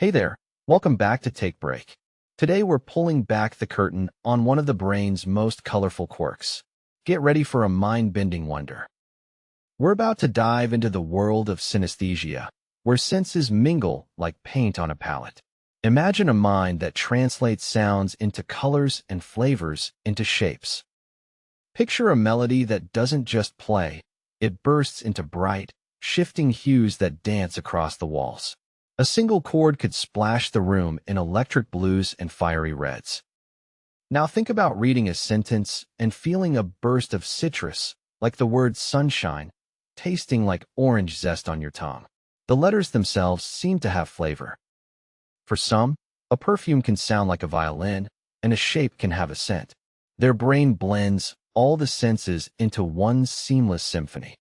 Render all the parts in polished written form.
Hey there, welcome back to Take Break. Today we're pulling back the curtain on one of the brain's most colorful quirks. Get ready for a mind-bending wonder. We're about to dive into the world of synesthesia, where senses mingle like paint on a palette. Imagine a mind that translates sounds into colors and flavors into shapes. Picture a melody that doesn't just play, it bursts into bright, shifting hues that dance across the walls. A single chord could splash the room in electric blues and fiery reds. Now think about reading a sentence and feeling a burst of citrus, like the word sunshine, tasting like orange zest on your tongue. The letters themselves seem to have flavor. For some, a perfume can sound like a violin, and a shape can have a scent. Their brain blends all the senses into one seamless symphony.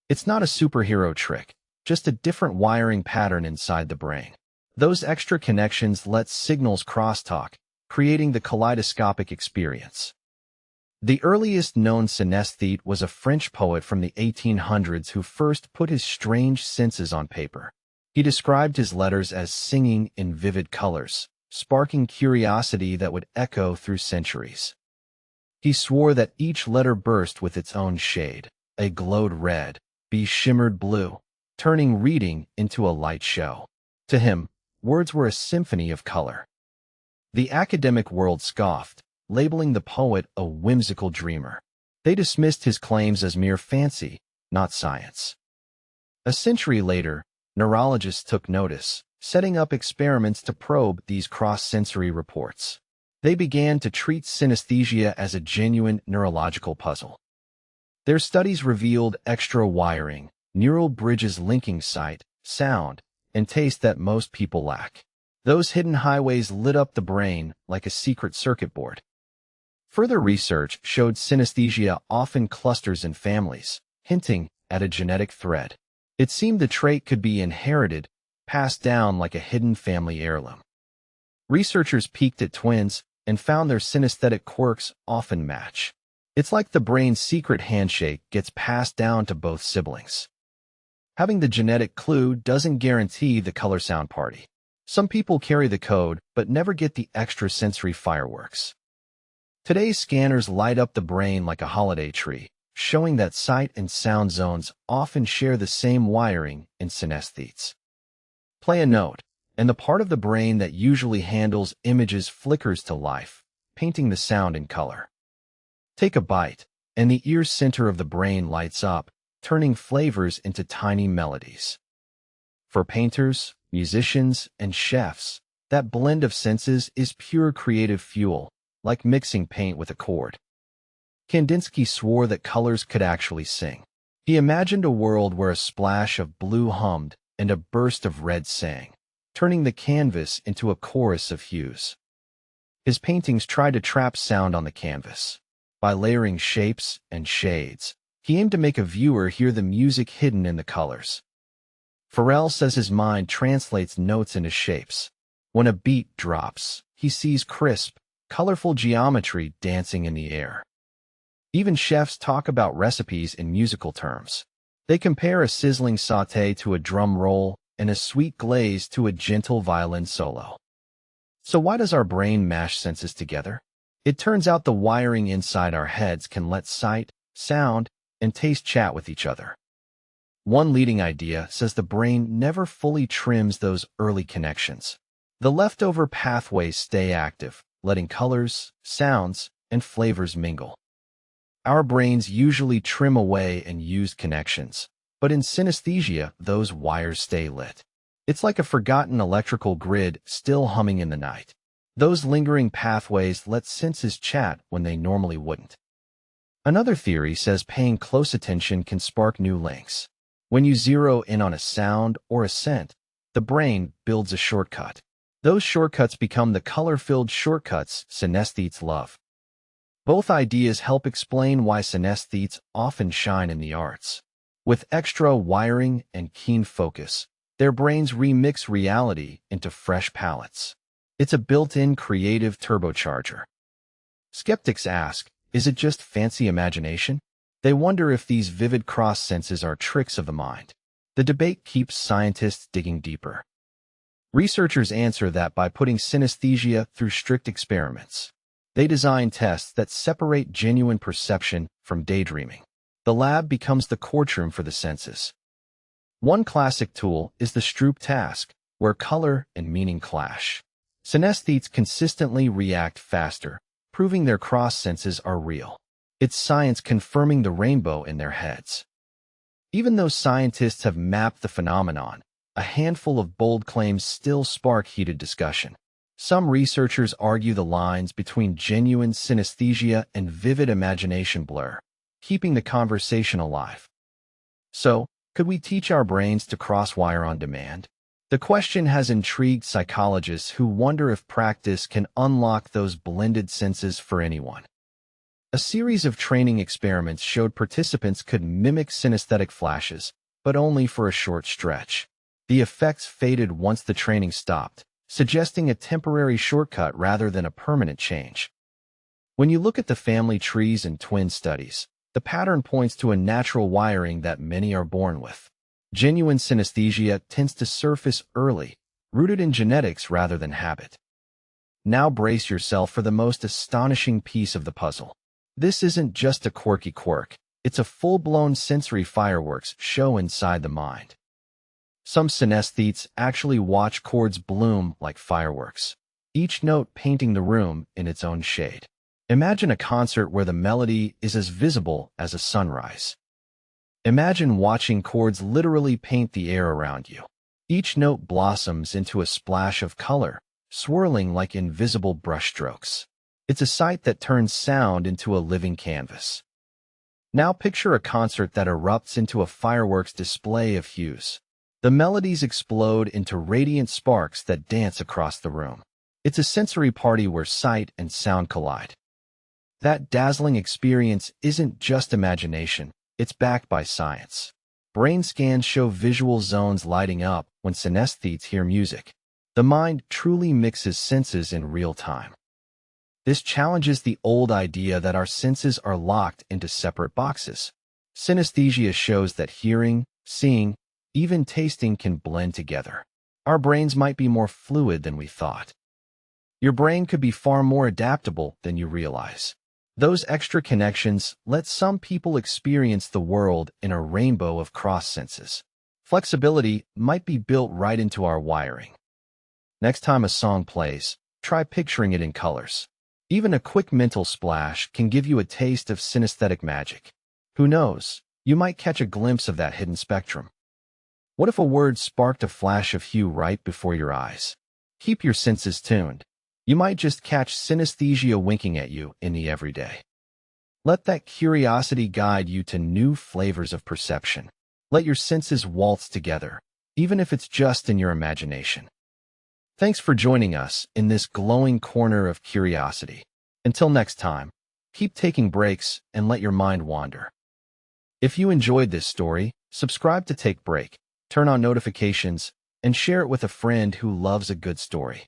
It's not a superhero trick, just a different wiring pattern inside the brain. Those extra connections let signals crosstalk, creating the kaleidoscopic experience. The earliest known synesthete was a French poet from the 1800s who first put his strange senses on paper. He described his letters as singing in vivid colors, sparking curiosity that would echo through centuries. He swore that each letter burst with its own shade. A glowed red, B shimmered blue, turning reading into a light show. To him, words were a symphony of color. The academic world scoffed, labeling the poet a whimsical dreamer. They dismissed his claims as mere fancy, not science. A century later, neurologists took notice, setting up experiments to probe these cross-sensory reports. They began to treat synesthesia as a genuine neurological puzzle. Their studies revealed extra wiring, neural bridges linking sight, sound, and taste that most people lack. Those hidden highways lit up the brain like a secret circuit board. Further research showed synesthesia often clusters in families, hinting at a genetic thread. It seemed the trait could be inherited, passed down like a hidden family heirloom. Researchers peeked at twins and found their synesthetic quirks often match. It's like the brain's secret handshake gets passed down to both siblings. Having the genetic clue doesn't guarantee the color-sound party. Some people carry the code but never get the extra sensory fireworks. Today's scanners light up the brain like a holiday tree, showing that sight and sound zones often share the same wiring in synesthetes. Play a note, and the part of the brain that usually handles images flickers to life, painting the sound in color. Take a bite, and the ear center of the brain lights up, turning flavors into tiny melodies. For painters, musicians, and chefs, that blend of senses is pure creative fuel, like mixing paint with a chord. Kandinsky swore that colors could actually sing. He imagined a world where a splash of blue hummed and a burst of red sang, turning the canvas into a chorus of hues. His paintings tried to trap sound on the canvas. By layering shapes and shades, he aimed to make a viewer hear the music hidden in the colors. Pharrell says his mind translates notes into shapes. When a beat drops, he sees crisp, colorful geometry dancing in the air. Even chefs talk about recipes in musical terms. They compare a sizzling sauté to a drum roll and a sweet glaze to a gentle violin solo. So why does our brain mash senses together? It turns out the wiring inside our heads can let sight, sound, and taste chat with each other. One leading idea says the brain never fully trims those early connections. The leftover pathways stay active, letting colors, sounds, and flavors mingle. Our brains usually trim away and use connections, but in synesthesia, those wires stay lit. It's like a forgotten electrical grid still humming in the night. Those lingering pathways let senses chat when they normally wouldn't. Another theory says paying close attention can spark new links. When you zero in on a sound or a scent, the brain builds a shortcut. Those shortcuts become the color-filled shortcuts synesthetes love. Both ideas help explain why synesthetes often shine in the arts. With extra wiring and keen focus, their brains remix reality into fresh palettes. It's a built-in creative turbocharger. Skeptics ask, is it just fancy imagination? They wonder if these vivid cross senses are tricks of the mind. The debate keeps scientists digging deeper. Researchers answer that by putting synesthesia through strict experiments. They design tests that separate genuine perception from daydreaming. The lab becomes the courtroom for the senses. One classic tool is the Stroop task, where color and meaning clash. Synesthetes consistently react faster, proving their cross senses are real. It's science confirming the rainbow in their heads. Even though scientists have mapped the phenomenon, a handful of bold claims still spark heated discussion. Some researchers argue the lines between genuine synesthesia and vivid imagination blur, keeping the conversation alive. So, could we teach our brains to cross-wire on demand? The question has intrigued psychologists who wonder if practice can unlock those blended senses for anyone. A series of training experiments showed participants could mimic synesthetic flashes, but only for a short stretch. The effects faded once the training stopped, suggesting a temporary shortcut rather than a permanent change. When you look at the family trees and twin studies, the pattern points to a natural wiring that many are born with. Genuine synesthesia tends to surface early, rooted in genetics rather than habit. Now brace yourself for the most astonishing piece of the puzzle. This isn't just a quirky quirk, it's a full-blown sensory fireworks show inside the mind. Some synesthetes actually watch chords bloom like fireworks, each note painting the room in its own shade. Imagine a concert where the melody is as visible as a sunrise. Imagine watching chords literally paint the air around you. Each note blossoms into a splash of color, swirling like invisible brushstrokes. It's a sight that turns sound into a living canvas. Now picture a concert that erupts into a fireworks display of hues. The melodies explode into radiant sparks that dance across the room. It's a sensory party where sight and sound collide. That dazzling experience isn't just imagination, it's backed by science. Brain scans show visual zones lighting up when synesthetes hear music. The mind truly mixes senses in real time. This challenges the old idea that our senses are locked into separate boxes. Synesthesia shows that hearing, seeing, even tasting can blend together. Our brains might be more fluid than we thought. Your brain could be far more adaptable than you realize. Those extra connections let some people experience the world in a rainbow of cross senses. Flexibility might be built right into our wiring. Next time a song plays, try picturing it in colors. Even a quick mental splash can give you a taste of synesthetic magic. Who knows, you might catch a glimpse of that hidden spectrum. What if a word sparked a flash of hue right before your eyes? Keep your senses tuned. You might just catch synesthesia winking at you in the everyday. Let that curiosity guide you to new flavors of perception. Let your senses waltz together, even if it's just in your imagination. Thanks for joining us in this glowing corner of curiosity. Until next time, keep taking breaks and let your mind wander. If you enjoyed this story, subscribe to Take Break, turn on notifications, and share it with a friend who loves a good story.